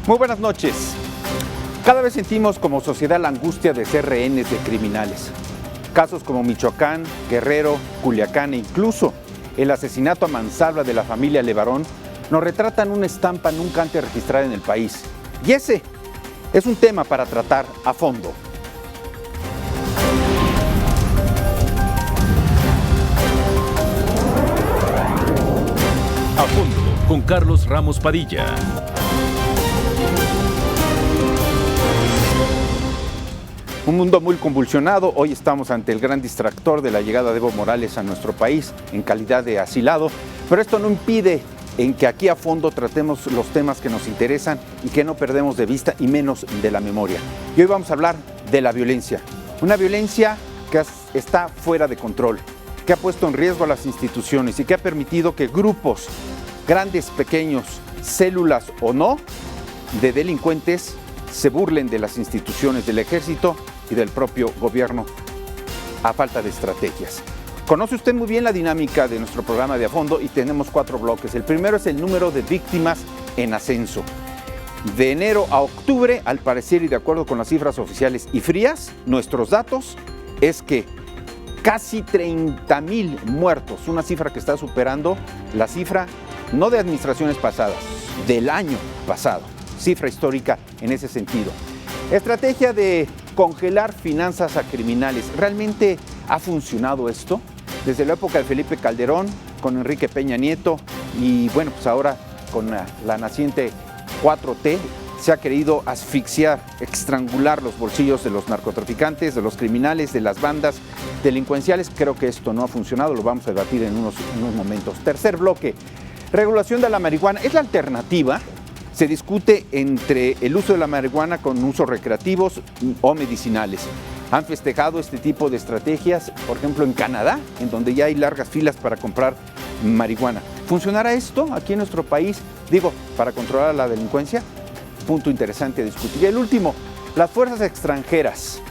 Muy buenas noches. Cada vez sentimos como sociedad la angustia de ser rehenes de criminales. Casos como Michoacán, Guerrero, Culiacán e incluso el asesinato a mansalva de la familia Levarón nos retratan una estampa nunca antes registrada en el país. Y ese es un tema para tratar a fondo. A fondo con Carlos Ramos Padilla. Un mundo muy convulsionado. Hoy estamos ante el gran distractor de la llegada de Evo Morales a nuestro país en calidad de asilado, pero esto no impide en que aquí a fondo tratemos los temas que nos interesan y que no perdemos de vista y menos de la memoria. Y hoy vamos a hablar de la violencia, una violencia que está fuera de control, que ha puesto en riesgo a las instituciones y que ha permitido que grupos, grandes, pequeños, células o no, de delincuentes se burlen de las instituciones del ejército y del propio gobierno a falta de estrategias. Conoce usted muy bien la dinámica de nuestro programa de A Fondo y tenemos 4 bloques. El primero es el número de víctimas en ascenso. De enero a octubre, al parecer y de acuerdo con las cifras oficiales y frías, nuestros datos es que casi 30,000 muertos, una cifra que está superando la cifra no de administraciones pasadas, del año pasado. Cifra histórica en ese sentido. Estrategia de congelar finanzas a criminales. ¿Realmente ha funcionado esto? Desde la época de Felipe Calderón, con Enrique Peña Nieto y bueno, pues ahora con la naciente 4T, se ha querido asfixiar, estrangular los bolsillos de los narcotraficantes, de los criminales, de las bandas delincuenciales. Creo que esto no ha funcionado, lo vamos a debatir en unos momentos. Tercer bloque, regulación de la marihuana. ¿Es la alternativa? Se discute entre el uso de la marihuana con usos recreativos o medicinales. Han festejado este tipo de estrategias, por ejemplo, en Canadá, en donde ya hay largas filas para comprar marihuana. ¿Funcionará esto aquí en nuestro país? Digo, para controlar la delincuencia. Punto interesante a discutir. Y el último, las fuerzas extranjeras,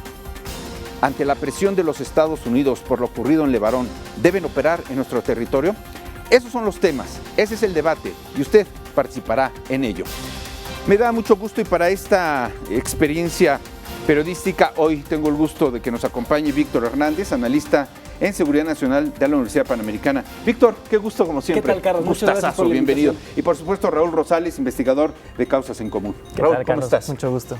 ante la presión de los Estados Unidos por lo ocurrido en Levarón, ¿deben operar en nuestro territorio? Esos son los temas, ese es el debate y usted participará en ello. Me da mucho gusto y para esta experiencia periodística hoy tengo el gusto de que nos acompañe Víctor Hernández, analista en Seguridad Nacional de la Universidad Panamericana. Víctor, qué gusto como siempre. ¿Qué tal, Carlos? Muchas gracias por la bienvenido. Y por supuesto Raúl Rosales, investigador de Causas en Común. Raúl, tal, ¿cómo Carlos? estás? Mucho gusto.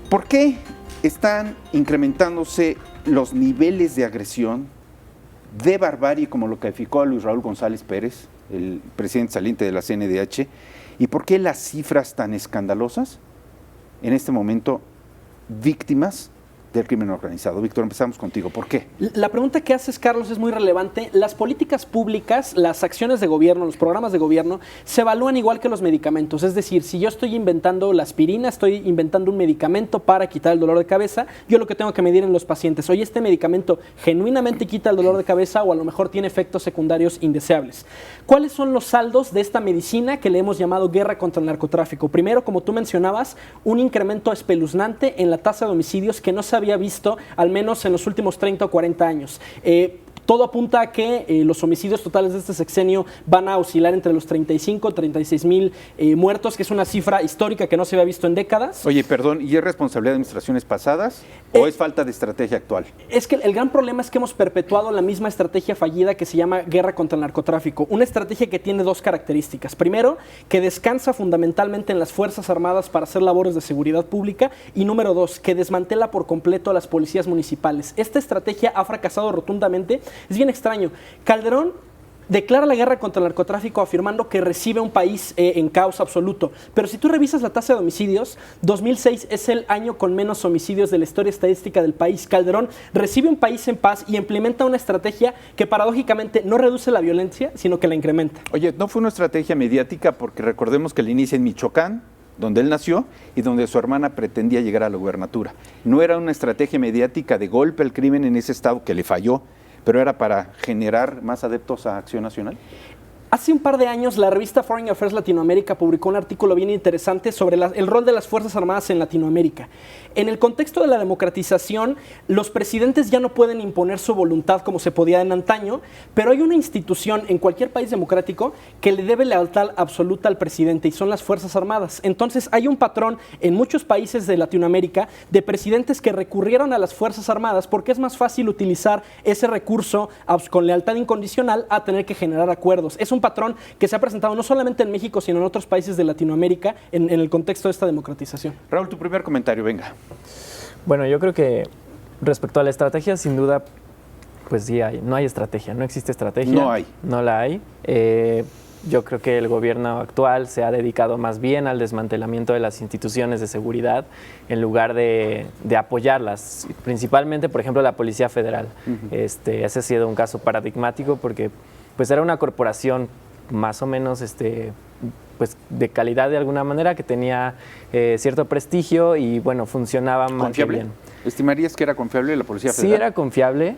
¿Por qué están incrementándose los niveles de agresión, de barbarie, como lo calificó a Luis Raúl González Pérez, el presidente saliente de la CNDH, y por qué las cifras tan escandalosas en este momento víctimas del crimen organizado? Víctor, empezamos contigo. ¿Por qué? La pregunta que haces, Carlos, es muy relevante. Las políticas públicas, las acciones de gobierno, los programas de gobierno, se evalúan igual que los medicamentos. Es decir, si yo estoy inventando la aspirina, estoy inventando un medicamento para quitar el dolor de cabeza, yo lo que tengo que medir en los pacientes, oye, ¿este medicamento genuinamente quita el dolor de cabeza o a lo mejor tiene efectos secundarios indeseables? ¿Cuáles son los saldos de esta medicina que le hemos llamado guerra contra el narcotráfico? Primero, como tú mencionabas, un incremento espeluznante en la tasa de homicidios que no se había visto al menos en los últimos 30 o 40 años. Todo apunta a que los homicidios totales de este sexenio van a oscilar entre los 35 y 36 mil muertos, que es una cifra histórica que no se había visto en décadas. Oye, perdón, ¿y es responsabilidad de administraciones pasadas o es falta de estrategia actual? Es que el gran problema es que hemos perpetuado la misma estrategia fallida que se llama guerra contra el narcotráfico. Una estrategia que tiene 2 características. Primero, que descansa fundamentalmente en las Fuerzas Armadas para hacer labores de seguridad pública. Y número 2, que desmantela por completo a las policías municipales. Esta estrategia ha fracasado rotundamente. Es bien extraño. Calderón declara la guerra contra el narcotráfico afirmando que recibe un país en caos absoluto. Pero si tú revisas la tasa de homicidios, 2006 es el año con menos homicidios de la historia estadística del país. Calderón recibe un país en paz y implementa una estrategia que paradójicamente no reduce la violencia, sino que la incrementa. Oye, no fue una estrategia mediática porque recordemos que le inicia en Michoacán, donde él nació y donde su hermana pretendía llegar a la gubernatura. No era una estrategia mediática de golpe al crimen en ese estado que le falló, pero era para generar más adeptos a Acción Nacional. Hace un par de años la revista Foreign Affairs Latinoamérica publicó un artículo bien interesante sobre el rol de las Fuerzas Armadas en Latinoamérica. En el contexto de la democratización, los presidentes ya no pueden imponer su voluntad como se podía en antaño, pero hay una institución en cualquier país democrático que le debe lealtad absoluta al presidente y son las Fuerzas Armadas. Entonces hay un patrón en muchos países de Latinoamérica de presidentes que recurrieron a las Fuerzas Armadas porque es más fácil utilizar ese recurso con lealtad incondicional a tener que generar acuerdos. Es un patrón que se ha presentado no solamente en México, sino en otros países de Latinoamérica en el contexto de esta democratización. Raúl, tu primer comentario, venga. Bueno, yo creo que respecto a la estrategia, sin duda, pues sí no hay estrategia, no existe estrategia. No hay. No la hay. Yo creo que el gobierno actual se ha dedicado más bien al desmantelamiento de las instituciones de seguridad en lugar de apoyarlas, principalmente, por ejemplo, la Policía Federal. Ese ha sido un caso paradigmático porque pues era una corporación más o menos pues de calidad de alguna manera, que tenía cierto prestigio y bueno, funcionaba más bien. ¿Estimarías que era confiable la Policía Federal? Sí, era confiable,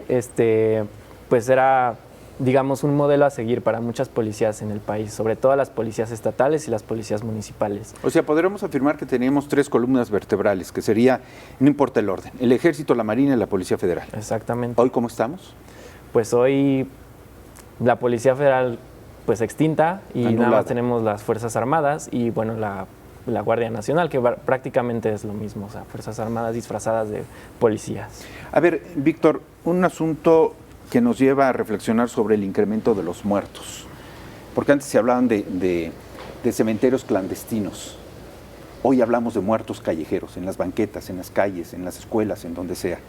pues era, digamos, un modelo a seguir para muchas policías en el país, sobre todo las policías estatales y las policías municipales. O sea, podríamos afirmar que teníamos 3 columnas vertebrales, que sería, no importa el orden, el Ejército, la Marina y la Policía Federal. Exactamente. ¿Hoy cómo estamos? Pues hoy la Policía Federal pues extinta y Anulada. nada más tenemos las Fuerzas Armadas y bueno, la Guardia Nacional, que prácticamente es lo mismo, o sea, Fuerzas Armadas disfrazadas de policías. A ver, Víctor, un asunto que nos lleva a reflexionar sobre el incremento de los muertos. Porque antes se hablaban de cementerios clandestinos. Hoy hablamos de muertos callejeros, en las banquetas, en las calles, en las escuelas, en donde sea.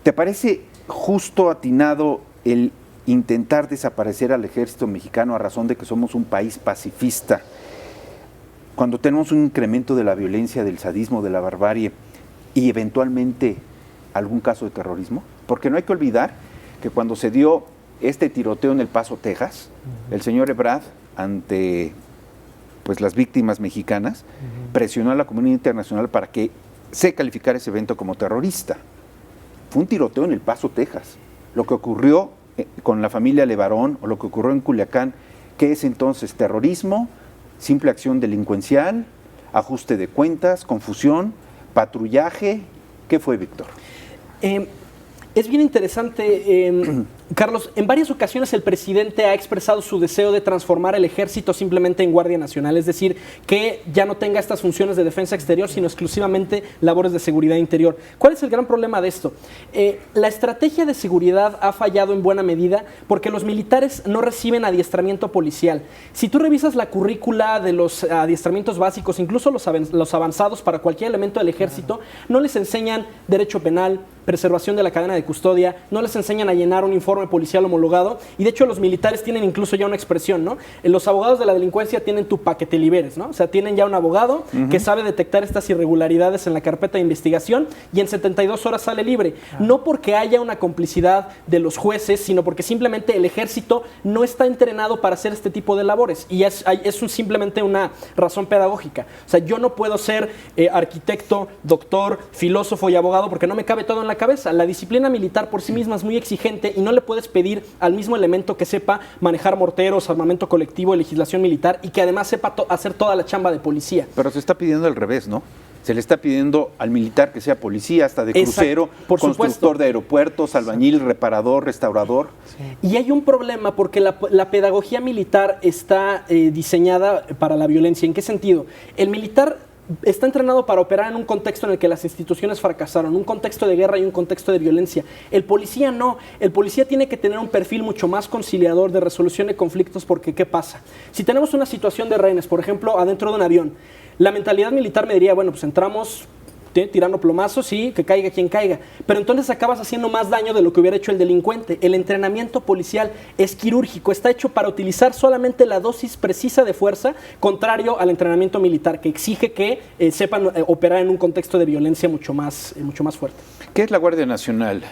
¿Te parece justo, atinado, el intentar desaparecer al ejército mexicano a razón de que somos un país pacifista, cuando tenemos un incremento de la violencia, del sadismo, de la barbarie y eventualmente algún caso de terrorismo? Porque no hay que olvidar que cuando se dio este tiroteo en El Paso, Texas, el señor Ebrard, ante pues las víctimas mexicanas, presionó a la comunidad internacional para que se calificara ese evento como terrorista. Fue un tiroteo en El Paso, Texas. Lo que ocurrió con la familia Levarón o lo que ocurrió en Culiacán, ¿qué es entonces? ¿Terrorismo? ¿Simple acción delincuencial? ¿Ajuste de cuentas? ¿Confusión? ¿Patrullaje? ¿Qué fue, Víctor? Es bien interesante, Carlos. En varias ocasiones el presidente ha expresado su deseo de transformar el ejército simplemente en Guardia Nacional, es decir, que ya no tenga estas funciones de defensa exterior, sino exclusivamente labores de seguridad interior. ¿Cuál es el gran problema de esto? La estrategia de seguridad ha fallado en buena medida porque los militares no reciben adiestramiento policial. Si tú revisas la currícula de los adiestramientos básicos, incluso los avanzados para cualquier elemento del ejército, no les enseñan derecho penal, preservación de la cadena de custodia, no les enseñan a llenar un informe policial homologado, y de hecho los militares tienen incluso ya una expresión, ¿no? Los abogados de la delincuencia tienen tu pa' que te liberes, ¿no? O sea, tienen ya un abogado que sabe detectar estas irregularidades en la carpeta de investigación y en 72 horas sale libre. No porque haya una complicidad de los jueces, sino porque simplemente el ejército no está entrenado para hacer este tipo de labores, y es simplemente una razón pedagógica. O sea, yo no puedo ser arquitecto, doctor, filósofo y abogado porque no me cabe todo en la cabeza. La disciplina militar por sí misma es muy exigente y no le puedes pedir al mismo elemento que sepa manejar morteros, armamento colectivo, legislación militar y que además sepa hacer toda la chamba de policía. Pero se está pidiendo al revés, ¿no? Se le está pidiendo al militar que sea policía, hasta de crucero, por constructor supuesto. de aeropuertos, albañil, reparador, restaurador. Sí. Y hay un problema porque la pedagogía militar está diseñada para la violencia. ¿En qué sentido? El militar está entrenado para operar en un contexto en el que las instituciones fracasaron, un contexto de guerra y un contexto de violencia. El policía no. El policía tiene que tener un perfil mucho más conciliador de resolución de conflictos, porque ¿qué pasa? Si tenemos una situación de rehenes, por ejemplo, adentro de un avión, la mentalidad militar me diría, bueno, pues entramos tirando plomazos y que caiga quien caiga. Pero entonces acabas haciendo más daño de lo que hubiera hecho el delincuente. El entrenamiento policial es quirúrgico, está hecho para utilizar solamente la dosis precisa de fuerza, contrario al entrenamiento militar, que exige que sepan operar en un contexto de violencia mucho más fuerte. ¿Qué es la Guardia Nacional,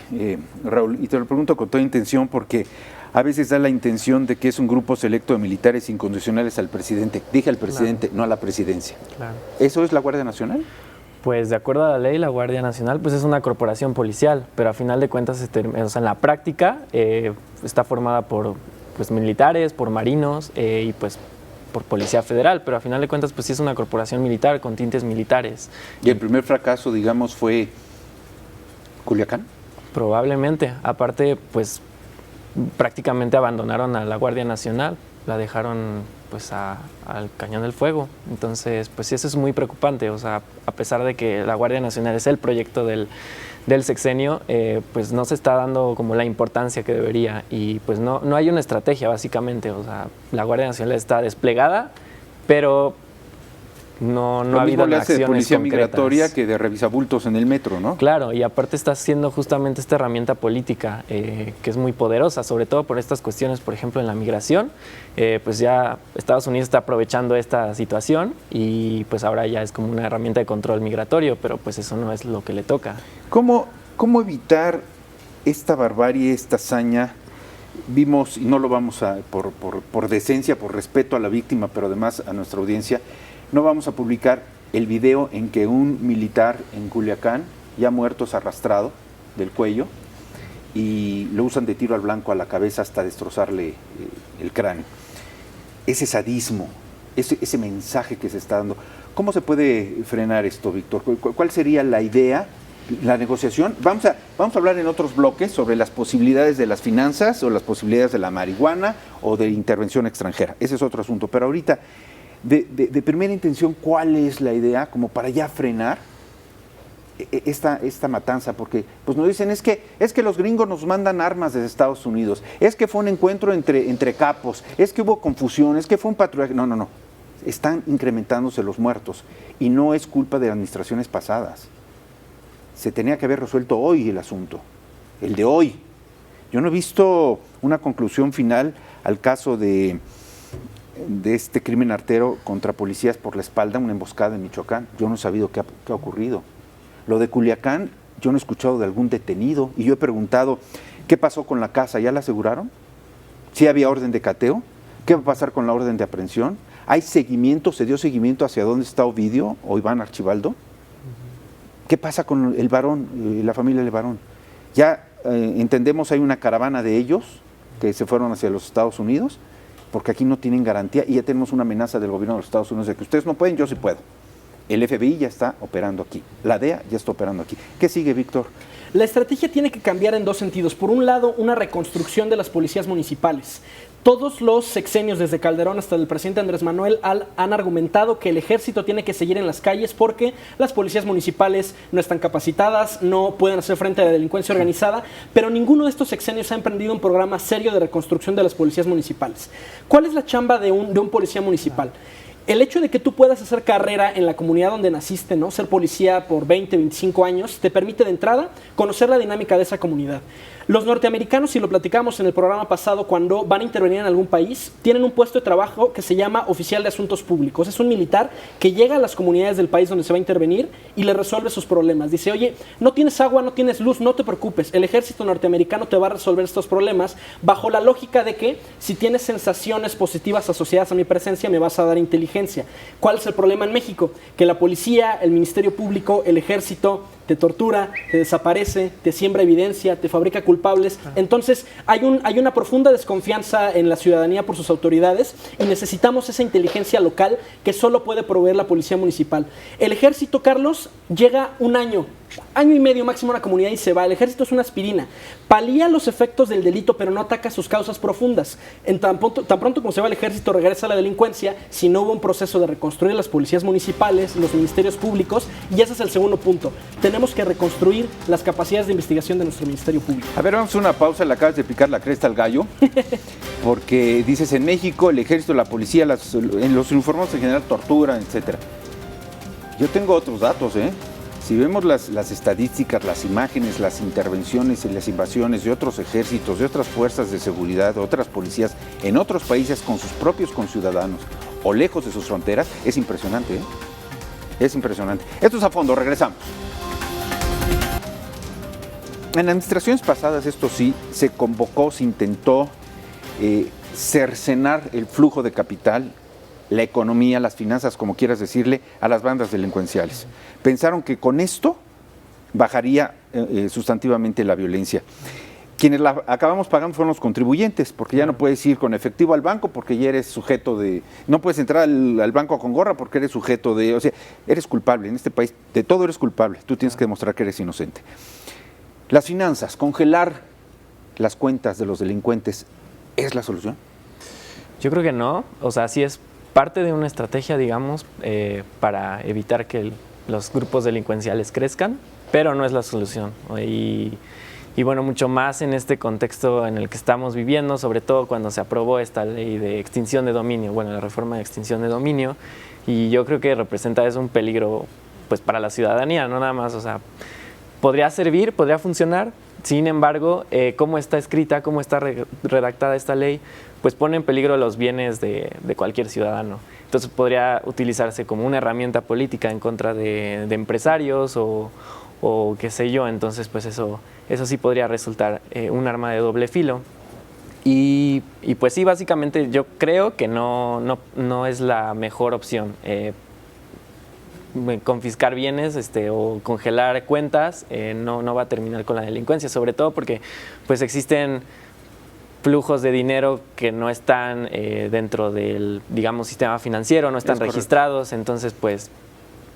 Raúl? Y te lo pregunto con toda intención porque a veces da la intención de que es un grupo selecto de militares incondicionales al presidente. Dije al presidente, claro, no a la presidencia. Claro. ¿Eso es la Guardia Nacional? Pues de acuerdo a la ley, la Guardia Nacional pues es una corporación policial, pero a final de cuentas, o sea, en la práctica está formada por pues militares, por marinos y pues por Policía Federal, pero a final de cuentas pues sí es una corporación militar con tintes militares. ¿Y el primer fracaso, digamos, fue Culiacán? Probablemente, aparte pues prácticamente abandonaron a la Guardia Nacional, la dejaron pues al cañón del fuego. Entonces pues sí, eso es muy preocupante. O sea, a pesar de que la Guardia Nacional es el proyecto del sexenio, pues no se está dando como la importancia que debería y pues no hay una estrategia básicamente. O sea, la Guardia Nacional está desplegada, pero no ha habido le hace de acciones policía concretas. migratoria que de revisabultos en el metro, ¿no? Claro, y aparte está haciendo justamente esta herramienta política que es muy poderosa, sobre todo por estas cuestiones, por ejemplo, en la migración. Pues ya Estados Unidos está aprovechando esta situación y pues ahora ya es como una herramienta de control migratorio, pero pues eso no es lo que le toca. ¿Cómo evitar esta barbarie, esta hazaña? Vimos, y no lo vamos a, por decencia, por respeto a la víctima, pero además a nuestra audiencia, no vamos a publicar el video en que un militar en Culiacán, ya muerto, es arrastrado del cuello y lo usan de tiro al blanco a la cabeza hasta destrozarle el cráneo. Ese sadismo, ese mensaje que se está dando. ¿Cómo se puede frenar esto, Víctor? ¿Cuál sería la idea, la negociación? Vamos a hablar en otros bloques sobre las posibilidades de las finanzas o las posibilidades de la marihuana o de intervención extranjera. Ese es otro asunto. Pero ahorita, de primera intención, ¿cuál es la idea como para ya frenar esta matanza? Porque pues nos dicen, es que los gringos nos mandan armas desde Estados Unidos, es que fue un encuentro entre capos, es que hubo confusión, es que fue un patrullaje. No. Están incrementándose los muertos y no es culpa de administraciones pasadas. Se tenía que haber resuelto hoy el asunto, el de hoy. Yo no he visto una conclusión final al caso de este crimen artero contra policías por la espalda, una emboscada en Michoacán. Yo no he sabido qué ha ocurrido. Lo de Culiacán, yo no he escuchado de algún detenido y yo he preguntado, ¿qué pasó con la casa? ¿Ya la aseguraron? ¿Sí había orden de cateo? ¿Qué va a pasar con la orden de aprehensión? ¿Hay seguimiento? ¿Se dio seguimiento hacia dónde está Ovidio o Iván Archibaldo? ¿Qué pasa con el varón, la familia del varón? Ya entendemos, hay una caravana de ellos que se fueron hacia los Estados Unidos, porque aquí no tienen garantía y ya tenemos una amenaza del gobierno de los Estados Unidos de que ustedes no pueden, yo sí puedo. El FBI ya está operando aquí, la DEA ya está operando aquí. ¿Qué sigue, Víctor? La estrategia tiene que cambiar en dos sentidos. Por un lado, una reconstrucción de las policías municipales. Todos los sexenios, desde Calderón hasta el presidente Andrés Manuel, han argumentado que el ejército tiene que seguir en las calles porque las policías municipales no están capacitadas, no pueden hacer frente a la delincuencia organizada, pero ninguno de estos sexenios ha emprendido un programa serio de reconstrucción de las policías municipales. ¿Cuál es la chamba de un policía municipal? El hecho de que tú puedas hacer carrera en la comunidad donde naciste, ¿no? Ser policía por 20, 25 años, te permite de entrada conocer la dinámica de esa comunidad. Los norteamericanos, y lo platicamos en el programa pasado, cuando van a intervenir en algún país, tienen un puesto de trabajo que se llama oficial de asuntos públicos. Es un militar que llega a las comunidades del país donde se va a intervenir y le resuelve sus problemas. Dice, oye, no tienes agua, no tienes luz, no te preocupes. El ejército norteamericano te va a resolver estos problemas bajo la lógica de que si tienes sensaciones positivas asociadas a mi presencia, me vas a dar inteligencia. ¿Cuál es el problema en México? Que la policía, el Ministerio Público, el ejército te tortura, te desaparece, te siembra evidencia, te fabrica culpables. Entonces hay una profunda desconfianza en la ciudadanía por sus autoridades y necesitamos esa inteligencia local que solo puede proveer la policía municipal. El ejército, Carlos, llega un año y medio máximo a una comunidad y se va. El ejército es una aspirina. Palía los efectos del delito, pero no ataca sus causas profundas. Tan pronto como se va el ejército, regresa la delincuencia si no hubo un proceso de reconstruir las policías municipales, los ministerios públicos, y ese es el segundo punto. Tenemos que reconstruir las capacidades de investigación de nuestro Ministerio Público. A ver, vamos a una pausa, le acabas de picar la cresta al gallo, porque dices, en México el ejército, la policía, en los uniformados en general torturan, etcétera. Yo tengo otros datos, Si vemos las estadísticas, las imágenes, las intervenciones y las invasiones de otros ejércitos, de otras fuerzas de seguridad, de otras policías en otros países con sus propios conciudadanos o lejos de sus fronteras, es impresionante, Es impresionante. Esto es A Fondo, regresamos. En administraciones pasadas, esto sí, se convocó, se intentó cercenar el flujo de capital, la economía, las finanzas, como quieras decirle, a las bandas delincuenciales. Pensaron que con esto bajaría sustantivamente la violencia. quienes la acabamos pagando fueron los contribuyentes, porque ya no puedes ir con efectivo al banco porque ya eres sujeto de... No puedes entrar al banco con gorra porque eres sujeto de... O sea, eres culpable. En este país de todo eres culpable. Tú tienes que demostrar que eres inocente. Las finanzas, congelar las cuentas de los delincuentes, ¿es la solución? Yo creo que no. O sea, sí es parte de una estrategia, digamos, para evitar que los grupos delincuenciales crezcan, pero no es la solución. Y bueno, mucho más en este contexto en el que estamos viviendo, sobre todo cuando se aprobó esta ley de extinción de dominio, bueno, la reforma de extinción de dominio, y yo creo que representa un peligro pues para la ciudadanía, no nada más, o sea, podría servir, podría funcionar, sin embargo, cómo está escrita, cómo está redactada esta ley, pues pone en peligro los bienes de cualquier ciudadano. Entonces podría utilizarse como una herramienta política en contra de empresarios o qué sé yo, entonces pues eso sí podría resultar un arma de doble filo. Y pues sí, básicamente yo creo que no es la mejor opción. Confiscar bienes o congelar cuentas no va a terminar con la delincuencia, sobre todo porque pues existen flujos de dinero que no están dentro del, digamos, sistema financiero, no están registrados, entonces pues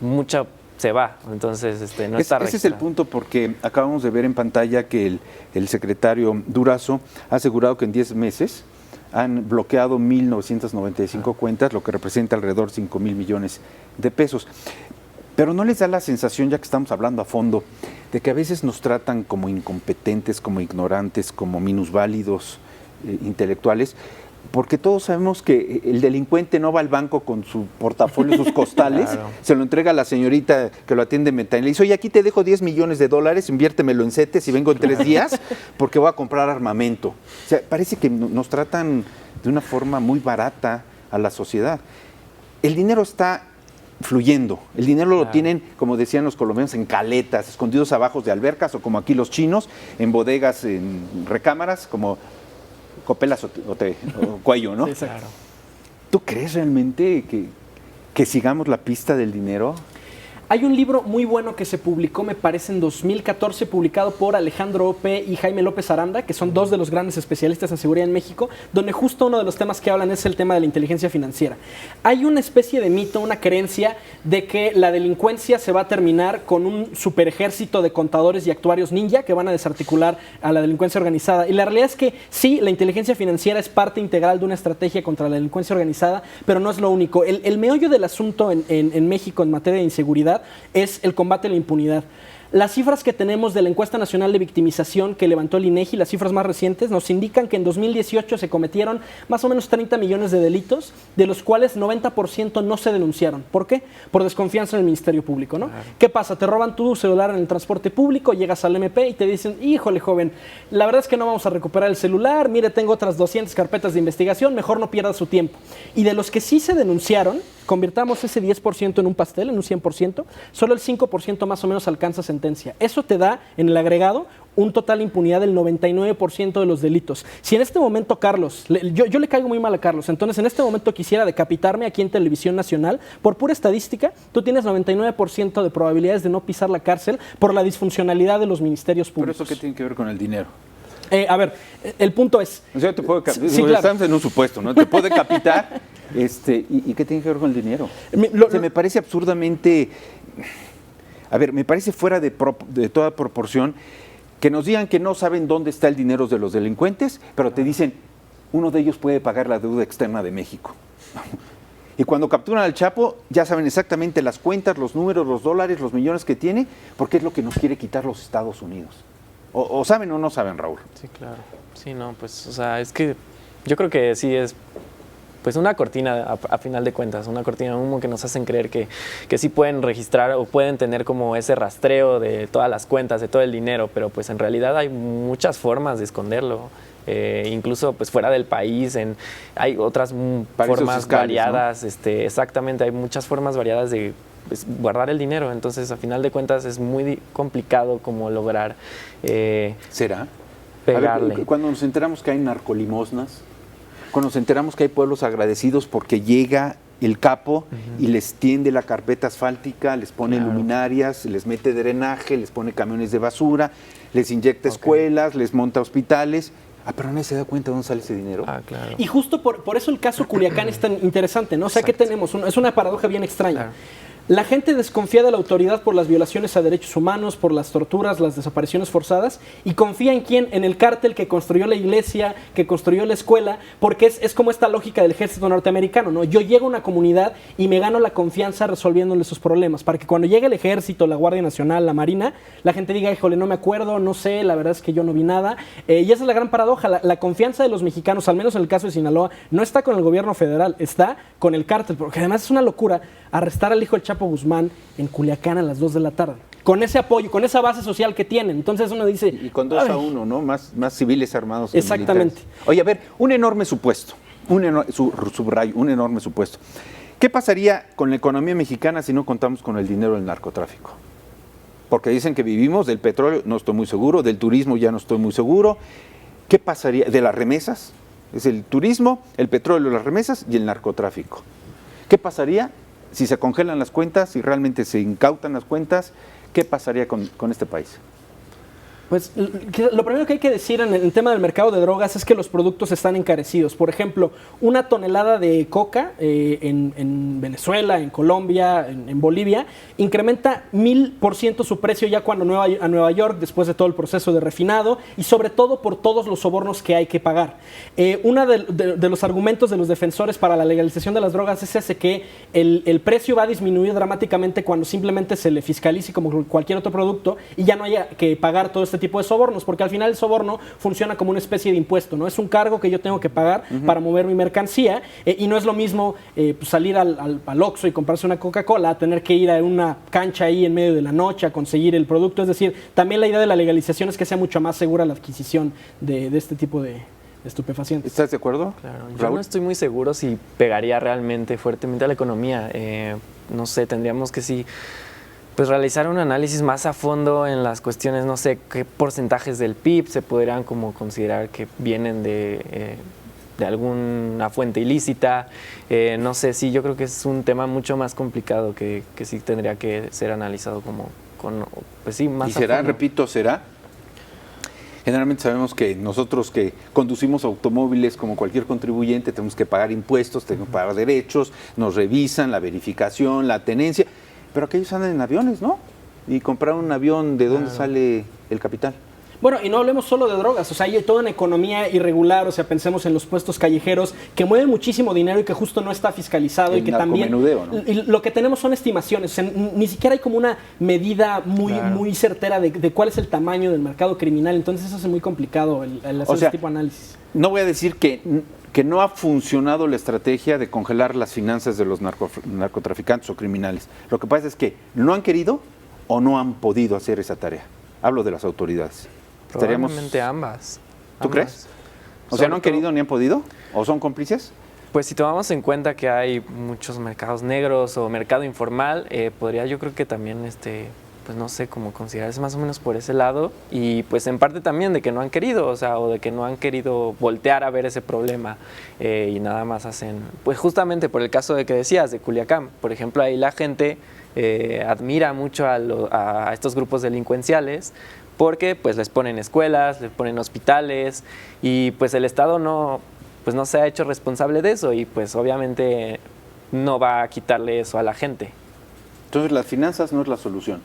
mucho se va, entonces no está registrado. Ese es el punto, porque acabamos de ver en pantalla que el secretario Durazo ha asegurado que en 10 meses han bloqueado 1.995 cuentas, lo que representa alrededor de 5,000 millones de pesos. Pero ¿no les da la sensación, ya que estamos hablando a fondo, de que a veces nos tratan como incompetentes, como ignorantes, como minusválidos intelectuales? Porque todos sabemos que el delincuente no va al banco con su portafolio, sus costales, claro. Se lo entrega a la señorita que lo atiende en ventanilla y le dice, oye, aquí te dejo 10 millones de dólares, inviértemelo en CETES y vengo en 3 días porque voy a comprar armamento. O sea, parece que nos tratan de una forma muy barata a la sociedad. El dinero está fluyendo, el dinero lo tienen, como decían los colombianos, en caletas, escondidos abajo de albercas o como aquí los chinos, en bodegas, en recámaras, como copelas o cuello, ¿no? Sí, claro. ¿Tú crees realmente que sigamos la pista del dinero? Hay un libro muy bueno que se publicó, me parece, en 2014, publicado por Alejandro Ope y Jaime López Aranda, que son dos de los grandes especialistas en seguridad en México, donde justo uno de los temas que hablan es el tema de la inteligencia financiera. Hay una especie de mito, una creencia de que la delincuencia se va a terminar con un superejército de contadores y actuarios ninja que van a desarticular a la delincuencia organizada. Y la realidad es que sí, la inteligencia financiera es parte integral de una estrategia contra la delincuencia organizada, pero no es lo único. El meollo del asunto en México en materia de inseguridad es el combate a la impunidad. Las cifras que tenemos de la encuesta nacional de victimización que levantó el INEGI, las cifras más recientes, nos indican que en 2018 se cometieron más o menos 30 millones de delitos, de los cuales 90% no se denunciaron. ¿Por qué? Por desconfianza en el Ministerio Público, ¿no? Claro. ¿Qué pasa? Te roban tu celular en el transporte público, llegas al MP y te dicen, híjole, joven, la verdad es que no vamos a recuperar el celular, mire, tengo otras 200 carpetas de investigación, mejor no pierda su tiempo. Y de los que sí se denunciaron, convirtamos ese 10% en un pastel, en un 100%, solo el 5% más o menos alcanza sentencia. Eso te da, en el agregado, un total de impunidad del 99% de los delitos. Si en este momento, Carlos, yo le caigo muy mal a Carlos, entonces en este momento quisiera decapitarme aquí en Televisión Nacional, por pura estadística, tú tienes 99% de probabilidades de no pisar la cárcel por la disfuncionalidad de los ministerios públicos. ¿Pero eso qué tiene que ver con el dinero? A ver, el punto es... O sea, te puedo sí, claro. Estamos en un supuesto, ¿no? Te puedo decapitar, ¿y qué tiene que ver con el dinero? Me parece absurdamente... A ver, me parece fuera de toda proporción que nos digan que no saben dónde está el dinero de los delincuentes, pero te dicen, uno de ellos puede pagar la deuda externa de México. Y cuando capturan al Chapo, ya saben exactamente las cuentas, los números, los dólares, los millones que tiene, porque es lo que nos quiere quitar los Estados Unidos. O saben o no saben, Raúl. Sí, claro. Sí, no, pues, o sea, es que yo creo que sí es pues una cortina a final de cuentas, una cortina de humo que nos hacen creer que sí pueden registrar o pueden tener como ese rastreo de todas las cuentas, de todo el dinero, pero pues en realidad hay muchas formas de esconderlo, incluso pues fuera del país, hay otras formas fiscales, variadas, ¿no? Exactamente, hay muchas formas variadas de pues, guardar el dinero, entonces a final de cuentas es muy complicado como lograr ¿será? Pegarle. A ver, cuando nos enteramos que hay narcolimosnas, cuando nos enteramos que hay pueblos agradecidos porque llega el capo y les tiende la carpeta asfáltica, les pone luminarias, les mete drenaje, les pone camiones de basura, les inyecta escuelas, les monta hospitales. Pero nadie se da cuenta de dónde sale ese dinero. Claro. Y justo por eso el caso Culiacán es tan interesante, ¿no? O sea, ¿qué tenemos? Es una paradoja bien extraña. Claro. La gente desconfía de la autoridad por las violaciones a derechos humanos, por las torturas, las desapariciones forzadas, y confía en quién, en el cártel que construyó la iglesia, que construyó la escuela, porque es como esta lógica del ejército norteamericano, ¿no? Yo llego a una comunidad y me gano la confianza resolviéndole sus problemas, para que cuando llegue el ejército, la Guardia Nacional, la Marina, la gente diga, híjole, no me acuerdo, no sé, la verdad es que yo no vi nada. Y esa es la gran paradoja, la confianza de los mexicanos, al menos en el caso de Sinaloa, no está con el gobierno federal, está con el cártel, porque además es una locura arrestar al hijo del Chapo Guzmán en Culiacán a las 2 de la tarde. Con ese apoyo, con esa base social que tienen. Entonces uno dice... Y con 2-1, ¿no? Más civiles armados que exactamente. militares. Oye, a ver, un enorme supuesto. Subrayo, un enorme supuesto. ¿Qué pasaría con la economía mexicana si no contamos con el dinero del narcotráfico? Porque dicen que vivimos del petróleo, no estoy muy seguro, del turismo ya no estoy muy seguro. ¿Qué pasaría? ¿De las remesas? Es el turismo, el petróleo, las remesas y el narcotráfico. ¿Qué pasaría si se congelan las cuentas, si realmente se incautan las cuentas? ¿Qué pasaría con este país? Pues lo primero que hay que decir en el tema del mercado de drogas es que los productos están encarecidos. Por ejemplo, una tonelada de coca en Venezuela, en Colombia, en Bolivia, incrementa 1000% su precio ya cuando a Nueva York, después de todo el proceso de refinado, y sobre todo por todos los sobornos que hay que pagar. Uno de los argumentos de los defensores para la legalización de las drogas es ese, que el precio va a disminuir dramáticamente cuando simplemente se le fiscalice como cualquier otro producto y ya no haya que pagar todo este tipo de sobornos, porque al final el soborno funciona como una especie de impuesto, ¿no? Es un cargo que yo tengo que pagar para mover mi mercancía, y no es lo mismo pues salir al Oxxo y comprarse una Coca-Cola a tener que ir a una cancha ahí en medio de la noche a conseguir el producto. Es decir, también la idea de la legalización es que sea mucho más segura la adquisición de este tipo de estupefacientes. ¿Estás de acuerdo? Claro, yo Raúl, no estoy muy seguro si pegaría realmente fuertemente a la economía. No sé, tendríamos que pues realizar un análisis más a fondo en las cuestiones, no sé, qué porcentajes del PIB se podrían como considerar que vienen de alguna fuente ilícita. No sé, sí, yo creo que es un tema mucho más complicado que sí tendría que ser analizado como pues sí, más ¿Y será, a fondo. repito, será? Generalmente sabemos que nosotros que conducimos automóviles como cualquier contribuyente tenemos que pagar impuestos, tenemos que pagar derechos, nos revisan la verificación, la tenencia, pero aquellos andan en aviones, ¿no? Y comprar un avión, ¿de dónde sale el capital? Bueno, y no hablemos solo de drogas, o sea, hay toda una economía irregular, o sea, pensemos en los puestos callejeros que mueven muchísimo dinero y que justo no está fiscalizado, El y que también narcomenudeo, ¿no? y lo que tenemos son estimaciones, o sea, ni siquiera hay como una medida muy certera de cuál es el tamaño del mercado criminal. Entonces eso es muy complicado el hacer ese tipo de análisis. No voy a decir que no ha funcionado la estrategia de congelar las finanzas de los narcotraficantes o criminales. Lo que pasa es que no han querido o no han podido hacer esa tarea. Hablo de las autoridades. Probablemente ambas. ¿Tú crees? O sea, ¿no han querido ni han podido? ¿O son cómplices? Pues si tomamos en cuenta que hay muchos mercados negros o mercado informal, podría yo creo que también, pues no sé, cómo considerarse más o menos por ese lado, y pues en parte también de que no han querido, o sea, o de que no han querido voltear a ver ese problema, y nada más hacen, pues justamente por el caso de que decías, de Culiacán, por ejemplo, ahí la gente admira mucho a estos grupos delincuenciales, porque pues les ponen escuelas, les ponen hospitales, y pues el Estado no se ha hecho responsable de eso, y pues obviamente no va a quitarle eso a la gente. Entonces las finanzas no es la solución.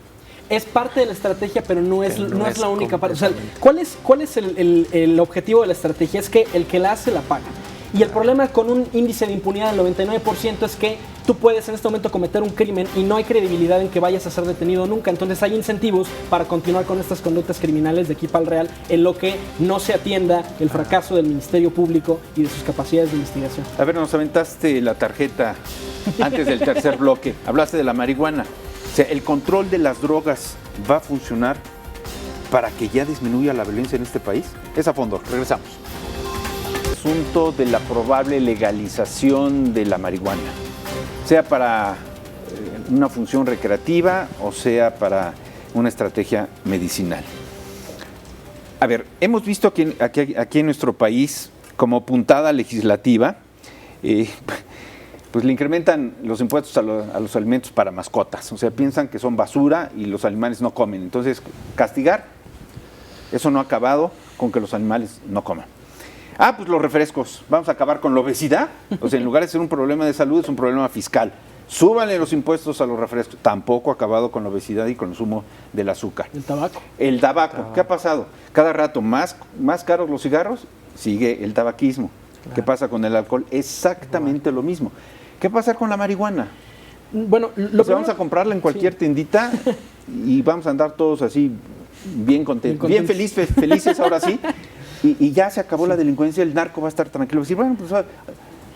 Es parte de la estrategia, pero no es la única parte. O sea, ¿cuál es el objetivo de la estrategia? Es que el que la hace la paga. Y el problema con un índice de impunidad del 99% es que tú puedes en este momento cometer un crimen y no hay credibilidad en que vayas a ser detenido nunca. Entonces hay incentivos para continuar con estas conductas criminales de aquí para el real, en lo que no se atienda el fracaso del Ministerio Público y de sus capacidades de investigación. A ver, nos aventaste la tarjeta antes del tercer bloque. Hablaste de la marihuana. O sea, ¿el control de las drogas va a funcionar para que ya disminuya la violencia en este país? Es a fondo. Regresamos. Asunto de la probable legalización de la marihuana, sea para una función recreativa o sea para una estrategia medicinal. A ver, hemos visto aquí en nuestro país como puntada legislativa pues le incrementan los impuestos a los alimentos para mascotas. O sea, piensan que son basura y los animales no comen. Entonces, castigar, eso no ha acabado con que los animales no coman. Pues los refrescos. Vamos a acabar con la obesidad. O sea, en lugar de ser un problema de salud, es un problema fiscal. Súbanle los impuestos a los refrescos. Tampoco ha acabado con la obesidad y consumo del azúcar. El tabaco. El tabaco. ¿Qué ha pasado? Cada rato más caros los cigarros, sigue el tabaquismo. Claro. ¿Qué pasa con el alcohol? Exactamente lo mismo. ¿Qué pasa con la marihuana? Bueno, vamos a comprarla en cualquier tiendita y vamos a andar todos así bien contentos, bien felices ahora sí. Y ya se acabó la delincuencia, el narco va a estar tranquilo. Decir, bueno, pues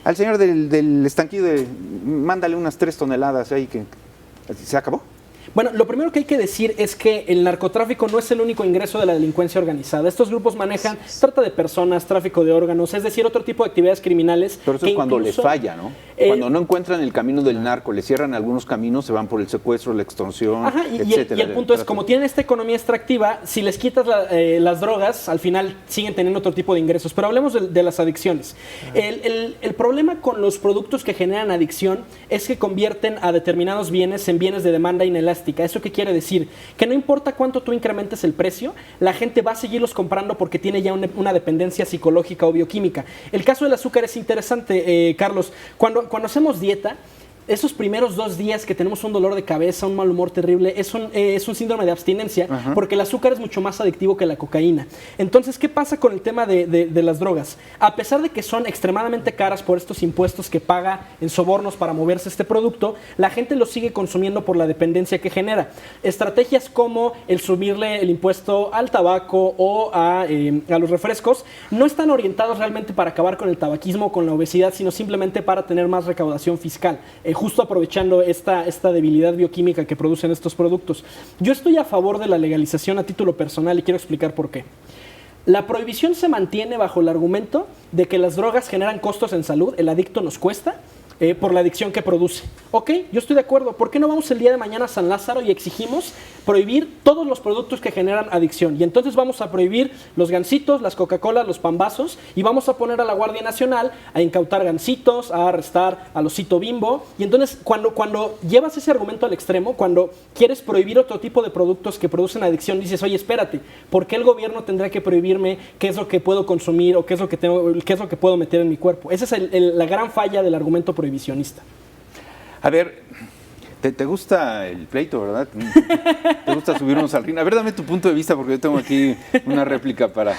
al señor del estanquillo, mándale unas 3 toneladas ahí que se acabó. Bueno, lo primero que hay que decir es que el narcotráfico no es el único ingreso de la delincuencia organizada. Estos grupos manejan trata de personas, tráfico de órganos, es decir, otro tipo de actividades criminales. Pero eso es cuando les falla, ¿no? Cuando no encuentran el camino del narco, le cierran algunos caminos, se van por el secuestro, la extorsión, etcétera. Y el punto es, como tienen esta economía extractiva, si les quitas las drogas, al final siguen teniendo otro tipo de ingresos. Pero hablemos de las adicciones. El problema con los productos que generan adicción es que convierten a determinados bienes en bienes de demanda inelástica. ¿Eso qué quiere decir? Que no importa cuánto tú incrementes el precio, la gente va a seguirlos comprando porque tiene ya una dependencia psicológica o bioquímica. El caso del azúcar es interesante, Carlos. Cuando hacemos dieta, esos primeros 2 días que tenemos un dolor de cabeza, un mal humor terrible, es un síndrome de abstinencia. Ajá. Porque el azúcar es mucho más adictivo que la cocaína. Entonces, ¿qué pasa con el tema de las drogas? A pesar de que son extremadamente caras por estos impuestos que paga en sobornos para moverse este producto, la gente lo sigue consumiendo por la dependencia que genera. Estrategias como el subirle el impuesto al tabaco o a los refrescos no están orientados realmente para acabar con el tabaquismo o con la obesidad, sino simplemente para tener más recaudación fiscal. Justo aprovechando esta debilidad bioquímica que producen estos productos. Yo estoy a favor de la legalización a título personal y quiero explicar por qué. La prohibición se mantiene bajo el argumento de que las drogas generan costos en salud, el adicto nos cuesta, por la adicción que produce. Ok, yo estoy de acuerdo. ¿Por qué no vamos el día de mañana a San Lázaro y exigimos prohibir todos los productos que generan adicción? Y entonces vamos a prohibir los gansitos, las Coca-Cola, los pambazos, y vamos a poner a la Guardia Nacional a incautar gansitos, a arrestar al osito Bimbo. Y entonces cuando llevas ese argumento al extremo, cuando quieres prohibir otro tipo de productos que producen adicción, dices, oye, espérate, ¿por qué el gobierno tendrá que prohibirme qué es lo que puedo consumir o qué es lo que puedo meter en mi cuerpo? Esa es la gran falla del argumento prohibicionista. A ver, te gusta el pleito, ¿verdad? ¿Te gusta subirnos al ring? A ver, dame tu punto de vista porque yo tengo aquí una réplica para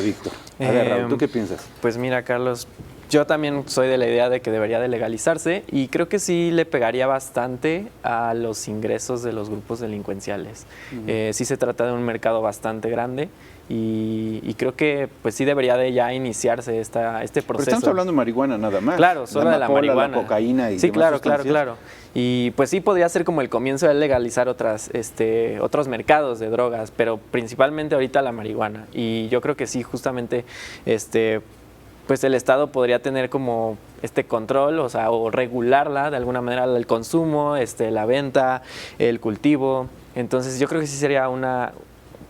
Víctor. A ver, Raúl, ¿tú qué piensas? Pues mira, Carlos, yo también soy de la idea de que debería de legalizarse y creo que sí le pegaría bastante a los ingresos de los grupos delincuenciales. Sí se trata de un mercado bastante grande y creo que pues sí debería de ya iniciarse este proceso. Pero estamos hablando de marihuana nada más. Claro, solo de la marihuana. La cocaína y sí, demás claro. Y pues sí podría ser como el comienzo de legalizar otros mercados de drogas, pero principalmente ahorita la marihuana. Y yo creo que sí, justamente pues el Estado podría tener como este control, o regularla de alguna manera, el consumo, la venta, el cultivo. Entonces yo creo que sí sería una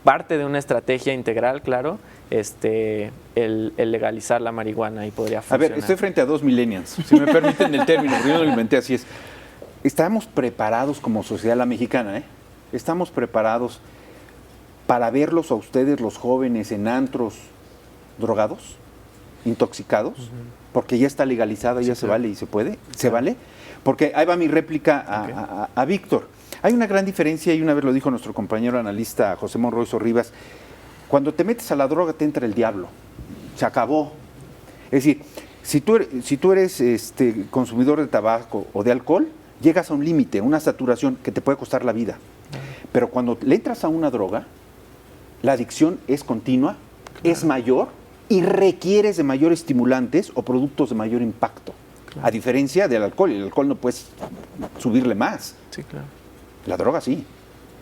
parte de una estrategia integral, claro, el legalizar la marihuana y podría funcionar. A ver, estoy frente a 2 millennials, si me permiten el término, porque yo no lo inventé, así es. ¿Estamos preparados como sociedad la mexicana? ¿Estamos preparados para verlos a ustedes, los jóvenes, en antros drogados, intoxicados? Porque ya está legalizada, ya se vale y se puede. ¿Se vale? Porque ahí va mi réplica a Víctor. Hay una gran diferencia, y una vez lo dijo nuestro compañero analista José Monroy Sorribas, cuando te metes a la droga te entra el diablo, se acabó. Es decir, si tú eres consumidor de tabaco o de alcohol, llegas a un límite, una saturación que te puede costar la vida. Pero cuando le entras a una droga, la adicción es continua, es mayor y requieres de mayores estimulantes o productos de mayor impacto. A diferencia del alcohol, el alcohol no puedes subirle más. Sí, claro. La droga sí.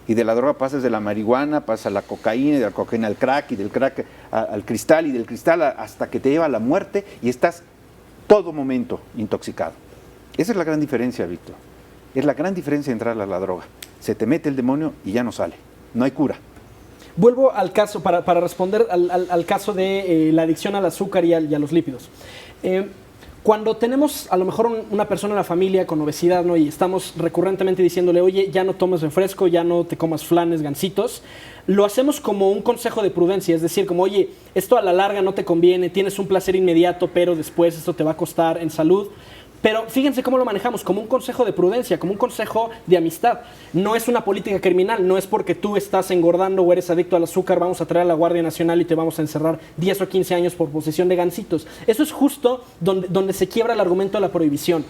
Y de la droga pasas de la marihuana, pasas a la cocaína, y de la cocaína al crack, y del crack al cristal, y del cristal hasta que te lleva a la muerte y estás todo momento intoxicado. Esa es la gran diferencia, Víctor. Es la gran diferencia de entrar a la droga. Se te mete el demonio y ya no sale. No hay cura. Vuelvo al caso, para responder al caso de la adicción al azúcar y a los lípidos. Cuando tenemos a lo mejor una persona en la familia con obesidad, ¿no? Y estamos recurrentemente diciéndole, oye, ya no tomes refresco, ya no te comas flanes, gansitos, lo hacemos como un consejo de prudencia, es decir, como, oye, esto a la larga no te conviene, tienes un placer inmediato, pero después esto te va a costar en salud. Pero fíjense cómo lo manejamos, como un consejo de prudencia, como un consejo de amistad. No es una política criminal, no es porque tú estás engordando o eres adicto al azúcar, vamos a traer a la Guardia Nacional y te vamos a encerrar 10 o 15 años por posesión de gansitos. Eso es justo donde se quiebra el argumento de la prohibición.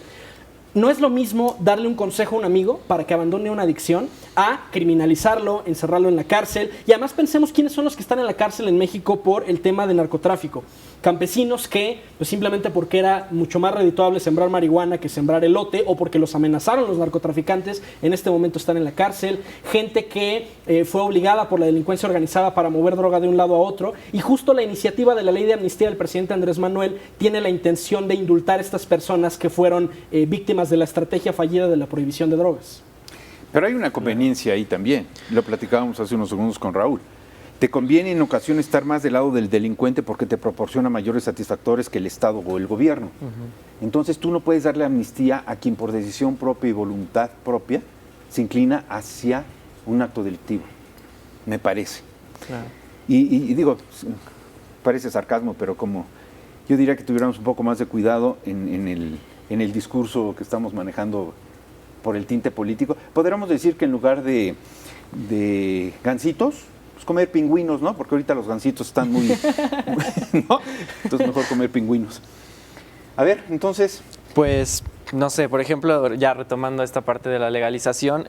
No es lo mismo darle un consejo a un amigo para que abandone una adicción a criminalizarlo, encerrarlo en la cárcel. Y además pensemos quiénes son los que están en la cárcel en México por el tema de narcotráfico. Campesinos que, pues simplemente porque era mucho más redituable sembrar marihuana que sembrar elote, o porque los amenazaron los narcotraficantes, en este momento están en la cárcel. Gente que fue obligada por la delincuencia organizada para mover droga de un lado a otro. Y justo la iniciativa de la ley de amnistía del presidente Andrés Manuel tiene la intención de indultar a estas personas que fueron víctimas de la estrategia fallida de la prohibición de drogas. Pero hay una conveniencia ahí también, lo platicábamos hace unos segundos con Raúl. Te conviene en ocasiones estar más del lado del delincuente porque te proporciona mayores satisfactores que el Estado o el gobierno. Entonces tú no puedes darle amnistía a quien por decisión propia y voluntad propia se inclina hacia un acto delictivo, me parece. Claro. Y digo, parece sarcasmo, pero como yo diría que tuviéramos un poco más de cuidado en el discurso que estamos manejando por el tinte político. Podríamos decir que en lugar de gansitos, pues comer pingüinos, ¿no? Porque ahorita los gansitos están muy... ¿no? Entonces mejor comer pingüinos. A ver, entonces... Pues, no sé, por ejemplo, ya retomando esta parte de la legalización,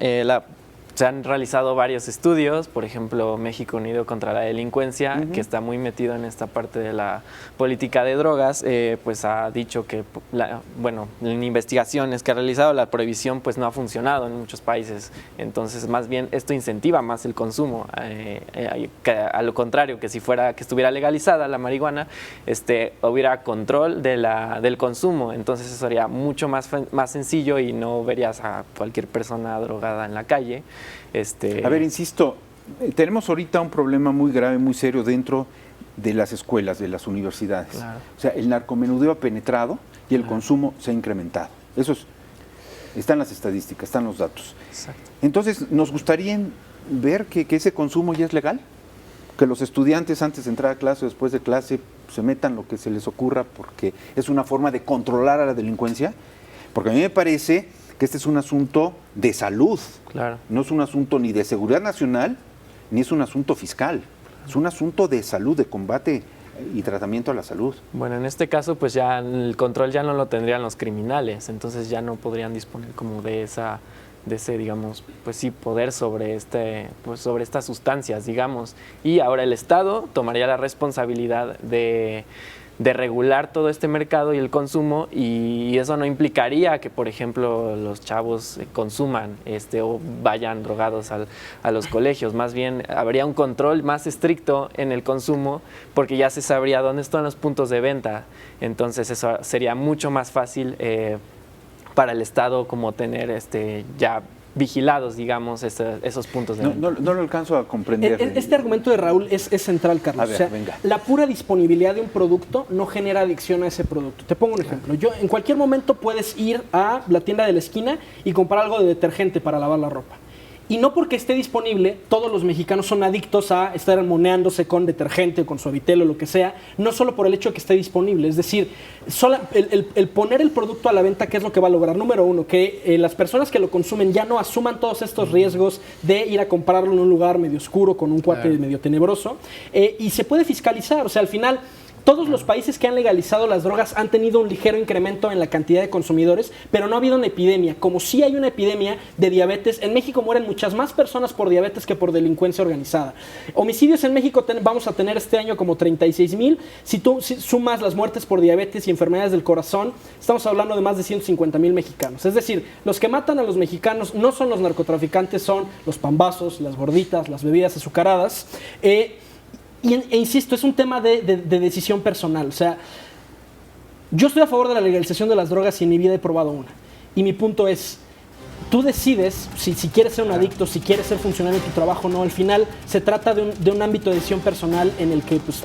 se han realizado varios estudios, por ejemplo, México Unido contra la Delincuencia, que está muy metido en esta parte de la política de drogas, pues ha dicho que, en investigaciones que ha realizado, la prohibición pues no ha funcionado en muchos países. Entonces, más bien, esto incentiva más el consumo. A lo contrario, que si estuviera legalizada la marihuana, hubiera control del consumo. Entonces, eso sería mucho más sencillo y no verías a cualquier persona drogada en la calle. A ver, insisto, tenemos ahorita un problema muy grave, muy serio dentro de las escuelas, de las universidades. Claro. O sea, el narcomenudeo ha penetrado y el consumo se ha incrementado. Eso están las estadísticas, están los datos. Exacto. Entonces, ¿nos gustaría ver que ese consumo ya es legal? Que los estudiantes antes de entrar a clase o después de clase se metan lo que se les ocurra porque es una forma de controlar a la delincuencia. Porque a mí me parece que este es un asunto de salud, Claro. No es un asunto ni de seguridad nacional, ni es un asunto fiscal, es un asunto de salud, de combate y tratamiento a la salud. Bueno, en este caso, pues ya el control ya no lo tendrían los criminales, entonces ya no podrían disponer como de ese, digamos, pues sí, poder sobre sobre estas sustancias, digamos. Y ahora el Estado tomaría la responsabilidad de regular todo este mercado y el consumo, y eso no implicaría que, por ejemplo, los chavos consuman o vayan drogados a los colegios. Más bien habría un control más estricto en el consumo porque ya se sabría dónde están los puntos de venta. Entonces eso sería mucho más fácil para el Estado como tener ya vigilados, digamos, esos puntos de venta. No lo alcanzo a comprender. Este argumento de Raúl es central, Carlos. A ver, venga. La pura disponibilidad de un producto no genera adicción a ese producto. Te pongo un ejemplo. En cualquier momento puedes ir a la tienda de la esquina y comprar algo de detergente para lavar la ropa. Y no porque esté disponible, todos los mexicanos son adictos a estar moneándose con detergente o con Suavitel o lo que sea, no solo por el hecho de que esté disponible. Es decir, el poner el producto a la venta, ¿qué es lo que va a lograr? Número uno, que las personas que lo consumen ya no asuman todos estos riesgos de ir a comprarlo en un lugar medio oscuro, con un cuate medio tenebroso, y se puede fiscalizar. O sea, al final... Todos los países que han legalizado las drogas han tenido un ligero incremento en la cantidad de consumidores, pero no ha habido una epidemia. Como sí hay una epidemia de diabetes, en México mueren muchas más personas por diabetes que por delincuencia organizada. Homicidios en México vamos a tener este año como 36,000. Si tú sumas las muertes por diabetes y enfermedades del corazón, estamos hablando de más de 150,000 mexicanos. Es decir, los que matan a los mexicanos no son los narcotraficantes, son los pambazos, las gorditas, las bebidas azucaradas. E insisto, es un tema de decisión personal. O sea, yo estoy a favor de la legalización de las drogas y en mi vida he probado una. Y mi punto es, tú decides si quieres ser un adicto, si quieres ser funcionario en tu trabajo o no. Al final se trata de un ámbito de decisión personal en el que pues,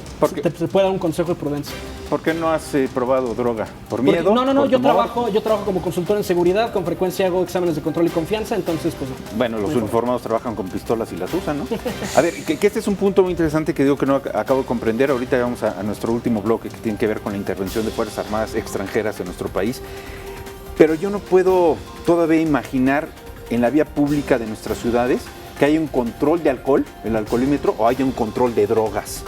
se puede dar un consejo de prudencia. ¿Por qué no has probado droga? ¿Por miedo? No, ¿Por yo temor? trabajo como consultor en seguridad, con frecuencia hago exámenes de control y confianza, entonces pues no. Bueno, los uniformados trabajan con pistolas y las usan, ¿no? A ver, que este es un punto muy interesante que digo que no acabo de comprender. Ahorita vamos a nuestro último bloque que tiene que ver con la intervención de Fuerzas Armadas extranjeras en nuestro país. Pero yo no puedo todavía imaginar en la vía pública de nuestras ciudades que haya un control de alcohol, el alcoholímetro, o haya un control de drogas.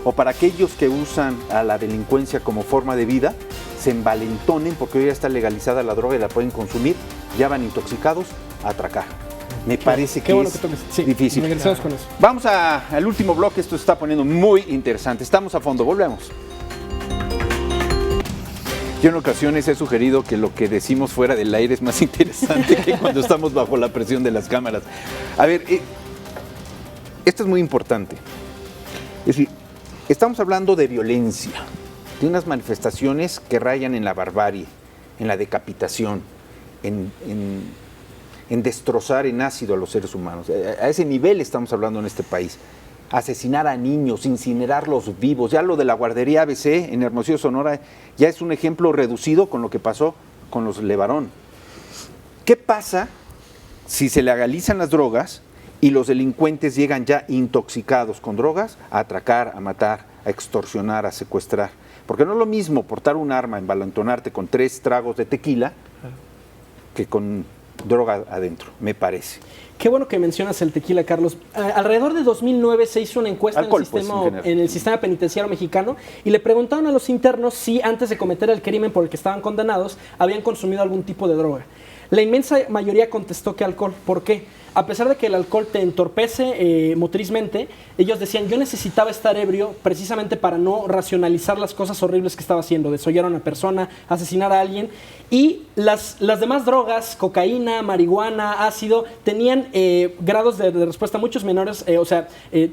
O para aquellos que usan a la delincuencia como forma de vida, se envalentonen porque hoy ya está legalizada la droga y la pueden consumir, ya van intoxicados a atracar. Me parece que bueno es que toques. Sí, difícil. regresamos con eso. Vamos al último bloque, esto se está poniendo muy interesante. Estamos a fondo, volvemos. Yo en ocasiones he sugerido que lo que decimos fuera del aire es más interesante que cuando estamos bajo la presión de las cámaras. A ver, esto es muy importante. Es decir, estamos hablando de violencia, de unas manifestaciones que rayan en la barbarie, en la decapitación, en destrozar en ácido a los seres humanos. A ese nivel estamos hablando en este país. Asesinar a niños, incinerarlos vivos. Ya lo de la guardería ABC en Hermosillo, Sonora, ya es un ejemplo reducido con lo que pasó con los Levarón. ¿Qué pasa si se legalizan las drogas y los delincuentes llegan ya intoxicados con drogas a atracar, a matar, a extorsionar, a secuestrar? Porque no es lo mismo portar un arma, envalentonarte con 3 tragos de tequila que con droga adentro, me parece. Qué bueno que mencionas el tequila, Carlos. Alrededor de 2009 se hizo una encuesta Alcohol, en el sistema penitenciario mexicano y le preguntaron a los internos si antes de cometer el crimen por el que estaban condenados habían consumido algún tipo de droga. La inmensa mayoría contestó que alcohol. ¿Por qué? A pesar de que el alcohol te entorpece motrizmente, ellos decían, yo necesitaba estar ebrio precisamente para no racionalizar las cosas horribles que estaba haciendo, desollar a una persona, asesinar a alguien. Y las demás drogas, cocaína, marihuana, ácido, tenían grados de respuesta muchos menores,